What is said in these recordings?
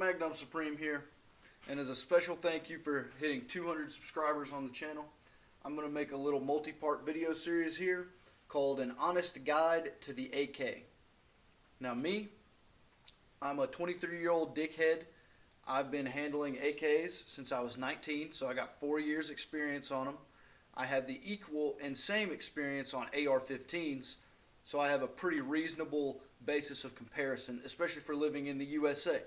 Magnum Supreme here, and as a special thank you for hitting 200 subscribers on the channel, I'm going to make a little multi-part video series here called An Honest Guide to the AK. Now I'm a 23-year-old dickhead. I've been handling AKs since I was 19, so I got 4 years experience on them. I have the equal and same experience on AR-15s, so I have a pretty reasonable basis of comparison, especially for living in the USA.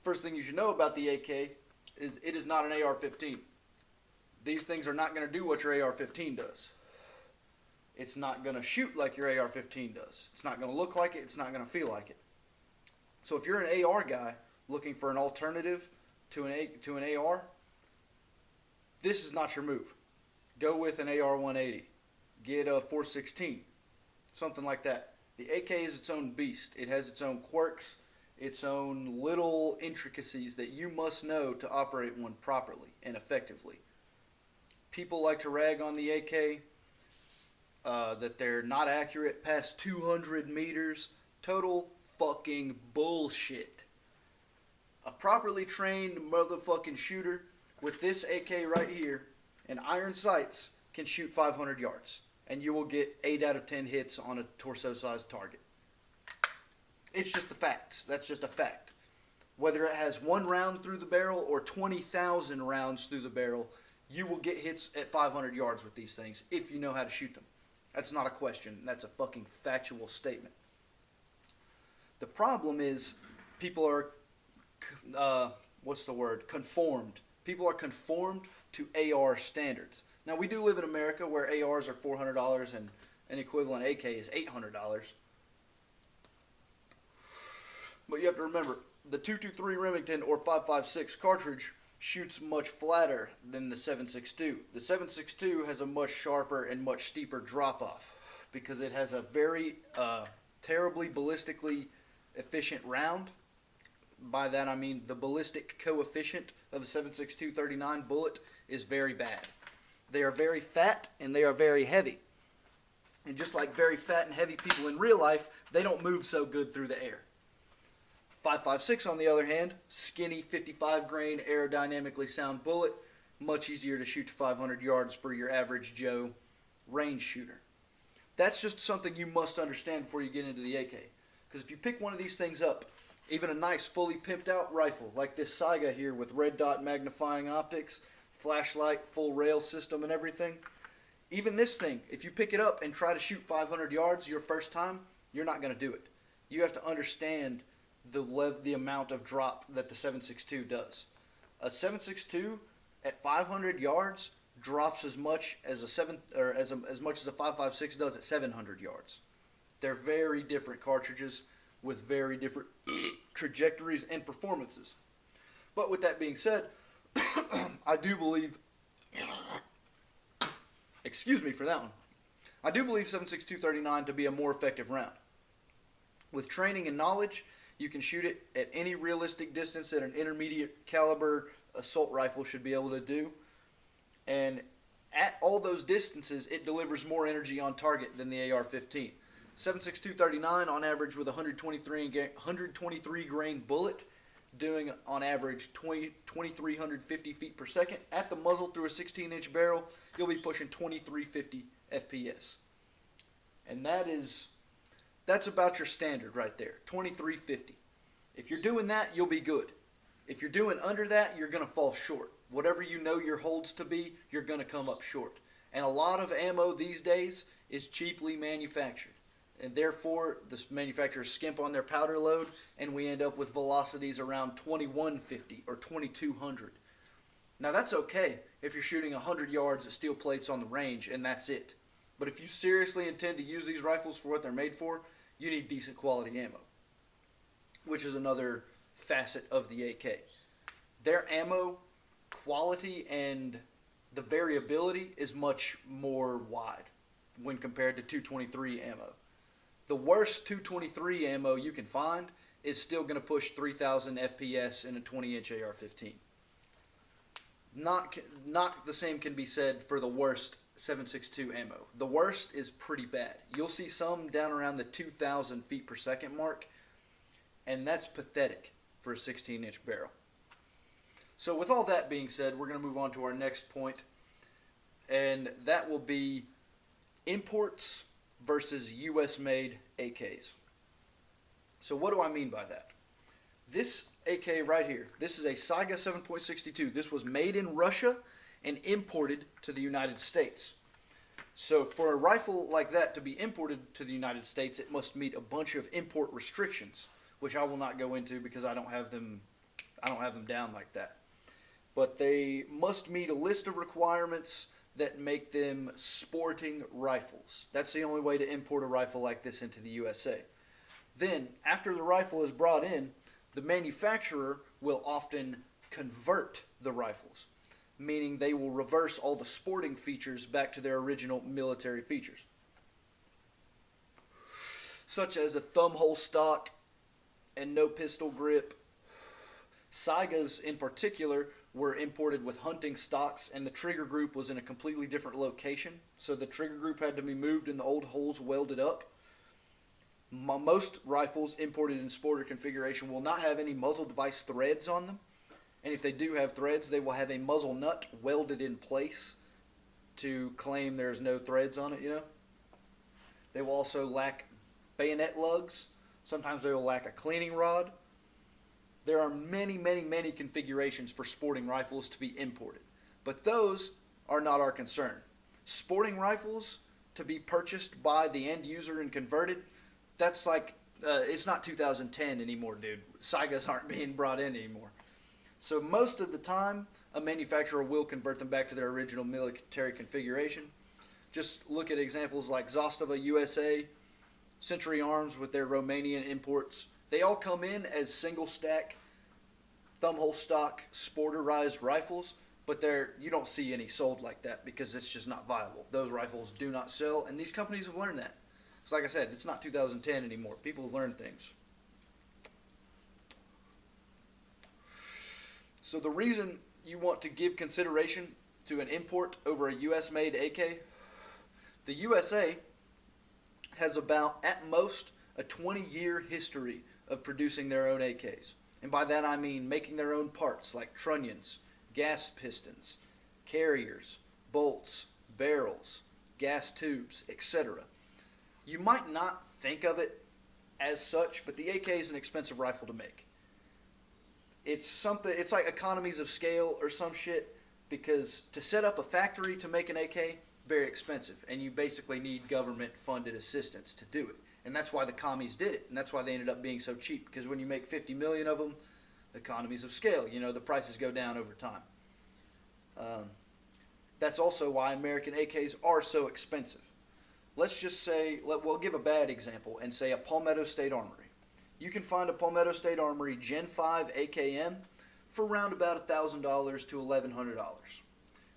First thing you should know about the AK is it is not an AR-15. These things are not going to do what your AR-15 does. It's not going to shoot like your AR-15 does. It's not going to look like it. It's not going to feel like it. So if you're an AR guy looking for an alternative to an AR, this is not your move. Go with an AR-180. Get a 416. Something like that. The AK is its own beast. It has its own quirks, its own little intricacies that you must know to operate one properly and effectively. People like to rag on the AK, that they're not accurate past 200 meters. Total fucking bullshit. A properly trained motherfucking shooter with this AK right here and iron sights can shoot 500 yards. And you will get 8 out of 10 hits on a torso-sized target. It's just the facts. That's just a fact. Whether it has 1 round through the barrel or 20,000 rounds through the barrel, you will get hits at 500 yards with these things if you know how to shoot them. That's not a question. That's a fucking factual statement. The problem is people are, conformed. People are conformed to AR standards. Now, we do live in America where ARs are $400 and an equivalent AK is $800. But you have to remember, the 223 Remington or 5.56 cartridge shoots much flatter than the 7.62. The 7.62 has a much sharper and much steeper drop-off because it has a very terribly ballistically efficient round. By that I mean the ballistic coefficient of the 7.62 39 bullet is very bad. They are very fat and they are very heavy. And just like very fat and heavy people in real life, they don't move so good through the air. 5.56 on the other hand, skinny 55 grain aerodynamically sound bullet, much easier to shoot to 500 yards for your average Joe range shooter. That's just something you must understand before you get into the AK. Because if you pick one of these things up, even a nice fully pimped out rifle like this Saiga here with red dot magnifying optics, flashlight, full rail system and everything, even this thing, if you pick it up and try to shoot 500 yards your first time, you're not going to do it. You have to understand the amount of drop that the 7.62 does. A 7.62 at 500 yards drops as much as as much as a 5.56 does at 700 yards. They're very different cartridges with very different trajectories and performances. But with that being said, I do believe, excuse me for that one, I do believe 7.62 39 to be a more effective round. With training and knowledge, you can shoot it at any realistic distance that an intermediate caliber assault rifle should be able to do. And at all those distances, it delivers more energy on target than the AR-15. 7.62 39 on average with 123 grain bullet, doing on average 2,350 feet per second. At the muzzle through a 16-inch barrel, you'll be pushing 2,350 FPS. And that's about your standard right there, 2,350. If you're doing that, you'll be good. If you're doing under that, you're going to fall short. Whatever you know your holds to be, you're going to come up short. And a lot of ammo these days is cheaply manufactured. And therefore, the manufacturers skimp on their powder load, and we end up with velocities around 2,150 or 2,200. Now that's okay if you're shooting 100 yards at steel plates on the range, and that's it. But if you seriously intend to use these rifles for what they're made for, you need decent quality ammo, which is another facet of the AK. Their ammo quality and the variability is much more wide when compared to 223 ammo. The worst 223 ammo you can find is still going to push 3,000 FPS in a 20-inch AR-15. Not the same can be said for the worst 7.62 ammo. The worst is pretty bad. You'll see some down around the 2,000 feet per second mark, and that's pathetic for a 16-inch barrel. So with all that being said, we're going to move on to our next point, and that will be imports versus US-made AKs. So what do I mean by that? This AK right here, this is a Saiga 7.62. This was made in Russia and imported to the United States. So for a rifle like that to be imported to the United States, it must meet a bunch of import restrictions, which I will not go into because I don't have them down like that. But they must meet a list of requirements that make them sporting rifles. That's the only way to import a rifle like this into the USA. Then, after the rifle is brought in, the manufacturer will often convert the rifles, meaning they will reverse all the sporting features back to their original military features, such as a thumb hole stock and no pistol grip. Saigas in particular were imported with hunting stocks, and the trigger group was in a completely different location, so the trigger group had to be moved and the old holes welded up. Most rifles imported in sporter configuration will not have any muzzle device threads on them, and if they do have threads, they will have a muzzle nut welded in place to claim there's no threads on it, you know. They will also lack bayonet lugs. Sometimes they will lack a cleaning rod. There are many, many, many configurations for sporting rifles to be imported, but those are not our concern. Sporting rifles to be purchased by the end user and converted, that's like, it's not 2010 anymore, dude. Saigas aren't being brought in anymore. So most of the time, a manufacturer will convert them back to their original military configuration. Just look at examples like Zastava USA, Century Arms with their Romanian imports. They all come in as single stack, thumb hole stock, sporterized rifles, but you don't see any sold like that because it's just not viable. Those rifles do not sell, and these companies have learned that. It's like I said, it's not 2010 anymore. People have learned things. So the reason you want to give consideration to an import over a US-made AK, the USA has about, at most, a 20-year history of producing their own AKs. And by that I mean making their own parts like trunnions, gas pistons, carriers, bolts, barrels, gas tubes, etc. You might not think of it as such, but the AK is an expensive rifle to make. It's like economies of scale or some shit, because to set up a factory to make an AK, very expensive, and you basically need government funded assistance to do it. And that's why the commies did it, and that's why they ended up being so cheap, because when you make 50 million of them, economies of scale, the prices go down over time. That's also why American AKs are so expensive. Let's just say, we'll give a bad example and say a Palmetto State Armory. You can find a Palmetto State Armory Gen 5 AKM for around about $1,000 to $1,100,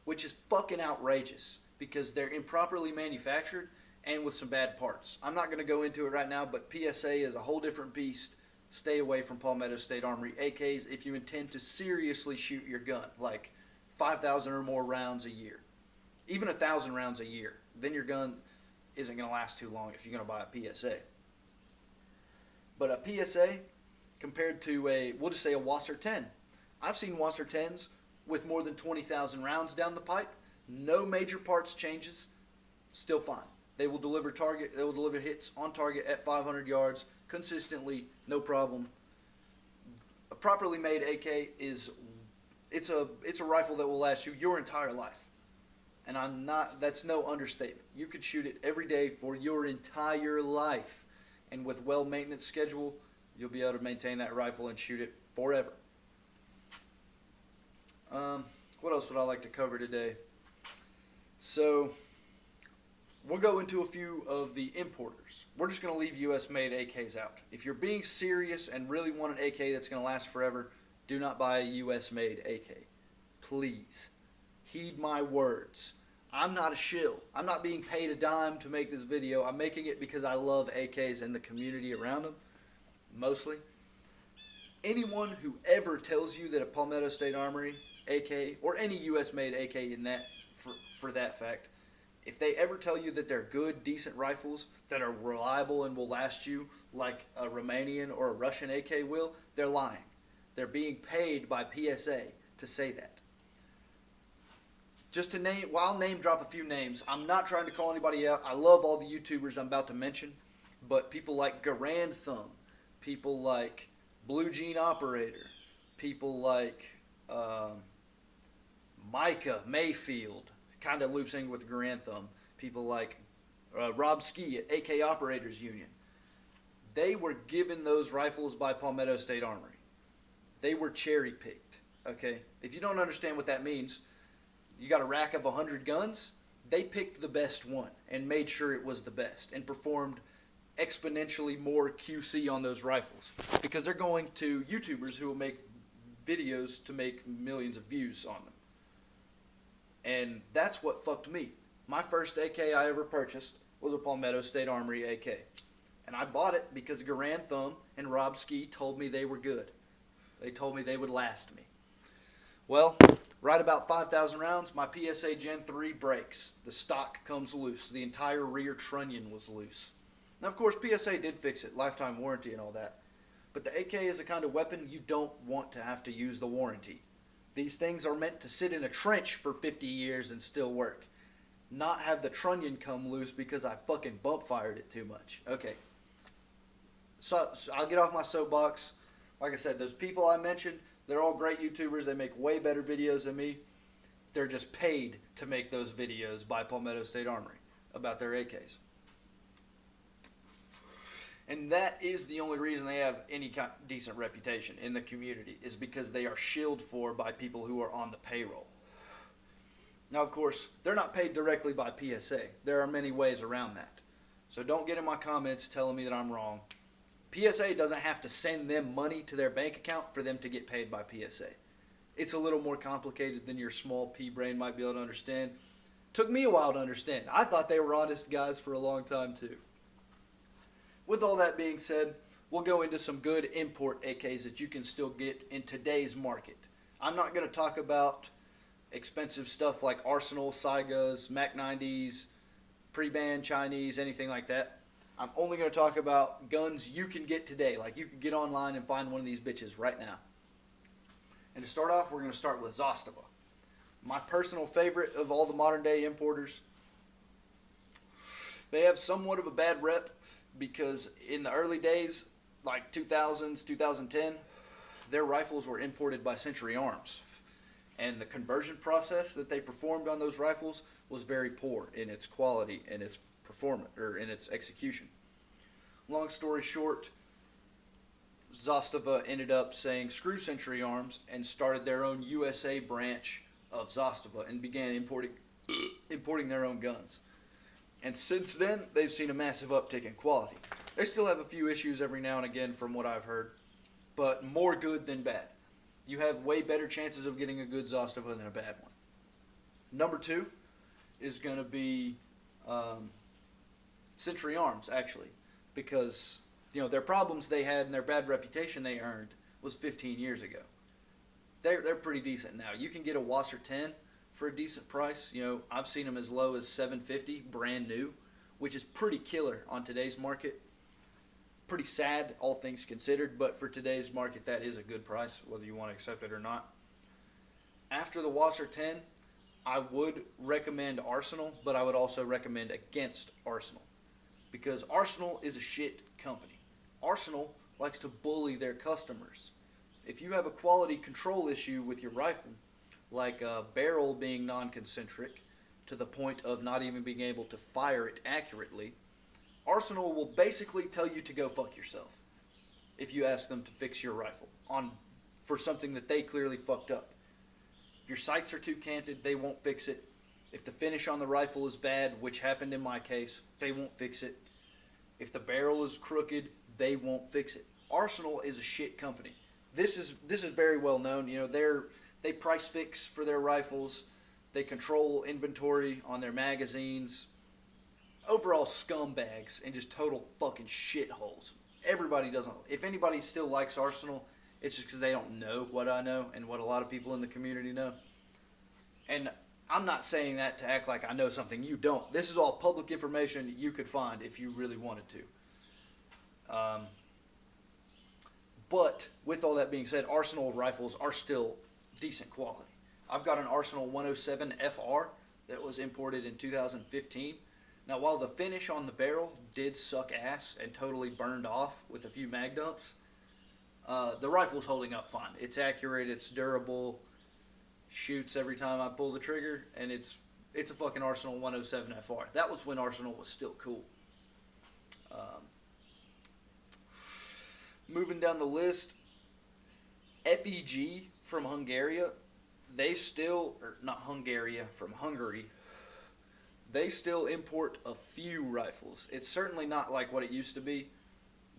which is fucking outrageous because they're improperly manufactured and with some bad parts. I'm not going to go into it right now, but PSA is a whole different beast. Stay away from Palmetto State Armory AKs if you intend to seriously shoot your gun, like 5,000 or more rounds a year. Even 1,000 rounds a year. Then your gun isn't going to last too long if you're going to buy a PSA. But a PSA compared to we'll just say a Wasser 10. I've seen Wasser 10s with more than 20,000 rounds down the pipe. No major parts changes. Still fine. They will deliver hits on target at 500 yards consistently, no problem. A properly made AK it's a rifle that will last you your entire life. And that's no understatement. You could shoot it every day for your entire life. And with well-maintenance schedule, you'll be able to maintain that rifle and shoot it forever. What else would I like to cover today? So, we'll go into a few of the importers. We're just going to leave US-made AKs out. If you're being serious and really want an AK that's going to last forever, do not buy a US-made AK. Please, heed my words. I'm not a shill. I'm not being paid a dime to make this video. I'm making it because I love AKs and the community around them, mostly. Anyone who ever tells you that a Palmetto State Armory AK, or any US-made AK in that, for that fact, if they ever tell you that they're good, decent rifles that are reliable and will last you like a Romanian or a Russian AK will, they're lying. They're being paid by PSA to say that. Just to name, well, I'll name drop a few names. I'm not trying to call anybody out. I love all the YouTubers I'm about to mention, but people like Garand Thumb, people like Blue Jean Operator, people like Micah Mayfield, kind of loops in with Garand Thumb, people like Rob Ski at AK Operators Union. They were given those rifles by Palmetto State Armory. They were cherry picked. Okay, if you don't understand what that means, you got a rack of 100 guns. They picked the best one and made sure it was the best and performed exponentially more QC on those rifles because they're going to YouTubers who will make videos to make millions of views on them. And that's what fucked me. My first AK I ever purchased was a Palmetto State Armory AK. And I bought it because Garand Thumb and Rob Ski told me they were good. They told me they would last me. Well, right about 5,000 rounds, my PSA Gen 3 breaks. The stock comes loose. The entire rear trunnion was loose. Now, of course, PSA did fix it, lifetime warranty and all that. But the AK is a kind of weapon you don't want to have to use the warranty. These things are meant to sit in a trench for 50 years and still work. Not have the trunnion come loose because I fucking bump fired it too much. Okay. So I'll get off my soapbox. Like I said, those people I mentioned, they're all great YouTubers. They make way better videos than me. They're just paid to make those videos by Palmetto State Armory about their AKs. And that is the only reason they have any decent reputation in the community, is because they are shilled for by people who are on the payroll. Now, of course, they're not paid directly by PSA. There are many ways around that. So don't get in my comments telling me that I'm wrong. PSA doesn't have to send them money to their bank account for them to get paid by PSA. It's a little more complicated than your small pea brain might be able to understand. Took me a while to understand. I thought they were honest guys for a long time too. With all that being said, we'll go into some good import AKs that you can still get in today's market. I'm not going to talk about expensive stuff like Arsenal, Saigas, Mac 90s, pre-banned Chinese, anything like that. I'm only going to talk about guns you can get today. Like, you can get online and find one of these bitches right now. And to start off, we're going to start with Zastava. My personal favorite of all the modern day importers. They have somewhat of a bad rep because in the early days, like 2000s, 2010, their rifles were imported by Century Arms. And the conversion process that they performed on those rifles was very poor in its quality and its performance, or in its execution. Long story short, Zastava ended up saying screw Century Arms and started their own USA branch of Zastava and began importing their own guns. And since then, they've seen a massive uptick in quality. They still have a few issues every now and again from what I've heard, but more good than bad. You have way better chances of getting a good Zastava than a bad one. Number two is going to be Century Arms, actually, because their problems they had and their bad reputation they earned was 15 years ago. They're pretty decent now. You can get a Wasser 10 for a decent price. I've seen them as low as $750 brand new, which is pretty killer on today's market. Pretty sad, all things considered, but for today's market, that is a good price, whether you want to accept it or not. After the Wasser 10, I would recommend Arsenal, but I would also recommend against Arsenal, because Arsenal is a shit company. Arsenal likes to bully their customers. If you have a quality control issue with your rifle, like a barrel being non-concentric to the point of not even being able to fire it accurately, Arsenal will basically tell you to go fuck yourself if you ask them to fix your rifle for something that they clearly fucked up. If your sights are too canted, they won't fix it. If the finish on the rifle is bad, which happened in my case, they won't fix it. If the barrel is crooked, they won't fix it. Arsenal is a shit company. This is very well known. They price fix for their rifles. They control inventory on their magazines. Overall scumbags and just total fucking shitholes. Everybody doesn't. If anybody still likes Arsenal, it's just because they don't know what I know and what a lot of people in the community know. And I'm not saying that to act like I know something you don't. This is all public information you could find if you really wanted to. Um, but with all that being said, Arsenal rifles are still decent quality. I've got an Arsenal 107 FR that was imported in 2015. Now, while the finish on the barrel did suck ass and totally burned off with a few mag dumps, the rifle's holding up fine. It's accurate, it's durable, shoots every time I pull the trigger, and it's a fucking Arsenal 107 FR. That was when Arsenal was still cool. Moving down the list, FEG from Hungary, they still, or not Hungary, from Hungary, they still import a few rifles. It's certainly not like what it used to be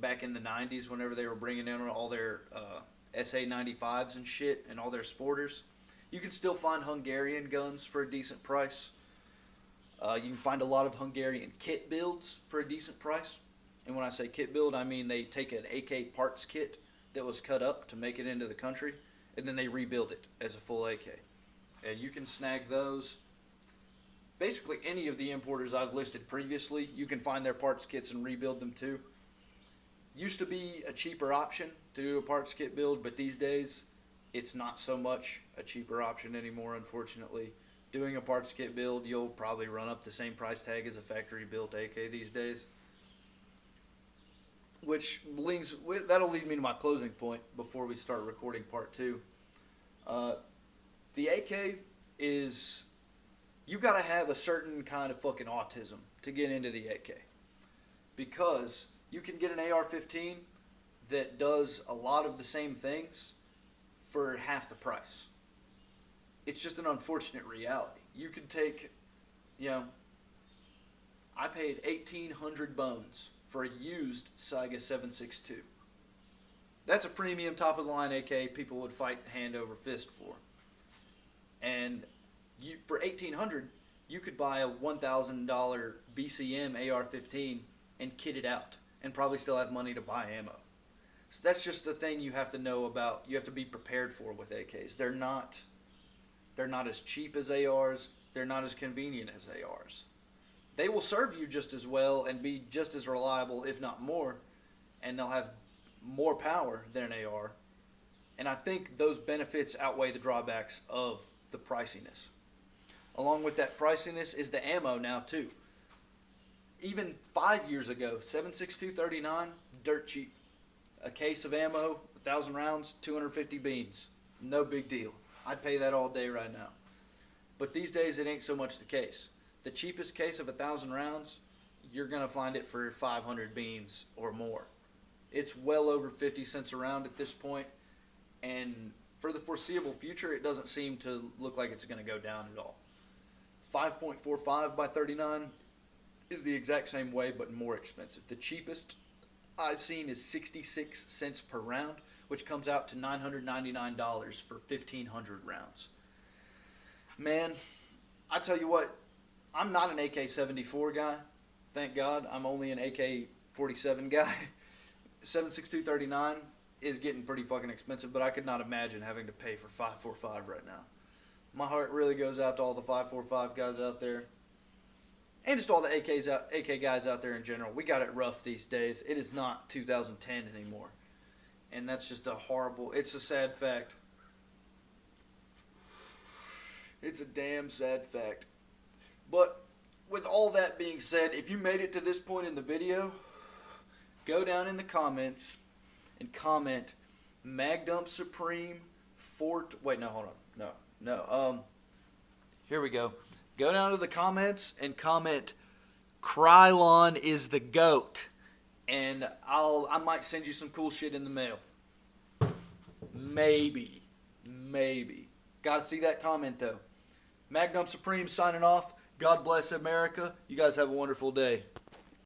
back in the 90s whenever they were bringing in all their SA-95s and shit and all their sporters. You can still find Hungarian guns for a decent price. You can find a lot of Hungarian kit builds for a decent price. And when I say kit build, I mean they take an AK parts kit that was cut up to make it into the country, and then they rebuild it as a full AK. And you can snag those. Basically, any of the importers I've listed previously, you can find their parts kits and rebuild them too. Used to be a cheaper option to do a parts kit build, but these days, it's not so much a cheaper option anymore, unfortunately. Doing a parts kit build, you'll probably run up the same price tag as a factory-built AK these days. That'll lead me to my closing point before we start recording part 2. The AK is, you gotta have a certain kind of fucking autism to get into the AK. Because you can get an AR-15 that does a lot of the same things for half the price. It's just an unfortunate reality. You could take, I paid 1,800 bones for a used Saiga 7.62. That's a premium top-of-the-line AK people would fight hand over fist for. And for $1,800, you could buy a $1,000 BCM AR-15 and kit it out, and probably still have money to buy ammo. So that's just the thing you have to know about. You have to be prepared for with AKs. They're not as cheap as ARs. They're not as convenient as ARs. They will serve you just as well and be just as reliable, if not more, and they'll have more power than an AR. And I think those benefits outweigh the drawbacks of the priciness. Along with that priciness is the ammo now too. Even 5 years ago, 7.6239, dirt cheap. A case of ammo, 1,000 rounds, 250 beans. No big deal. I'd pay that all day right now. But these days it ain't so much the case. The cheapest case of 1,000 rounds, you're going to find it for 500 beans or more. It's well over 50 cents a round at this point, and for the foreseeable future, it doesn't seem to look like it's going to go down at all. 5.45 by 39 is the exact same way, but more expensive. The cheapest I've seen is 66 cents per round, which comes out to $999 for 1,500 rounds. Man, I tell you what, I'm not an AK-74 guy. Thank God. I'm only an AK-47 guy. 7.6239 is getting pretty fucking expensive, but I could not imagine having to pay for 5.45 right now. My heart really goes out to all the 5.45 guys out there. And just all the AK guys out there in general. We got it rough these days. It is not 2010 anymore. And that's just it's a sad fact. It's a damn sad fact. But with all that being said, if you made it to this point in the video, go down in the comments and comment Magdump Supreme Fort. Wait, no, hold on. No. Here we go. Go down to the comments and comment Krylon is the GOAT. And I might send you some cool shit in the mail. Maybe. Gotta see that comment though. Magdump Supreme signing off. God bless America. You guys have a wonderful day.